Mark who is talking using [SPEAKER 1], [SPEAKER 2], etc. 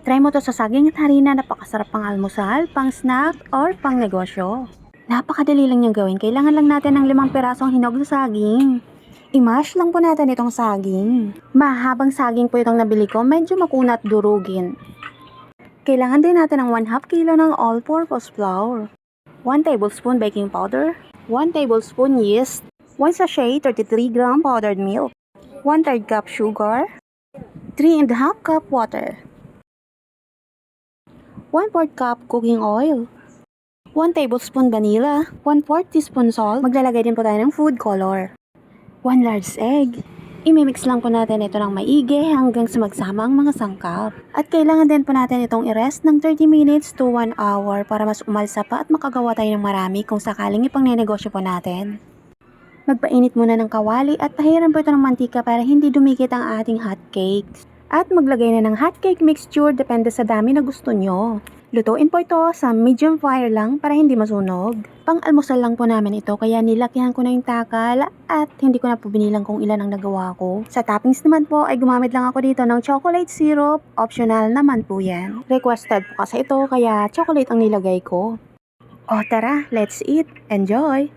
[SPEAKER 1] Try mo to sa saging at harina, napakasarap pang almusal, pang snack, or pang negosyo. Napakadali lang niyang gawin, kailangan lang natin ng 5 pirasong hinog na saging. I-mash lang po natin itong saging. Mahabang saging po itong nabili ko, medyo makunat durugin. Kailangan din natin ng 1/2 kilo ng all-purpose flour, 1 tablespoon baking powder, 1 tablespoon yeast, 1 sachet 33-gram powdered milk, 1/3 cup sugar, 3½ cup water, 1/4 cup cooking oil, 1 tablespoon vanilla, 1/4 teaspoon salt, maglalagay din po tayo ng food color, 1 large egg. Imimix lang po natin ito ng maigi hanggang sa magsama ang mga sangkap. At kailangan din po natin itong i-rest ng 30 minutes to 1 hour para mas umalsa pa at makagawa tayo ng marami kung sakaling ipangnenegosyo po natin. Magpainit muna ng kawali at tahiran po ito ng mantika para hindi dumikit ang ating hotcakes. At maglagay na ng hotcake mixture depende sa dami na gusto nyo. Lutuin po ito sa medium fire lang para hindi masunog. Pang-almusal lang po namin ito kaya nilakihan ko na yung takal at hindi ko na po binilang kung ilan ang nagawa ko. Sa toppings naman po ay gumamit lang ako dito ng chocolate syrup, optional naman po yan. Requested po kasi ito kaya chocolate ang nilagay ko. O tara, let's eat! Enjoy!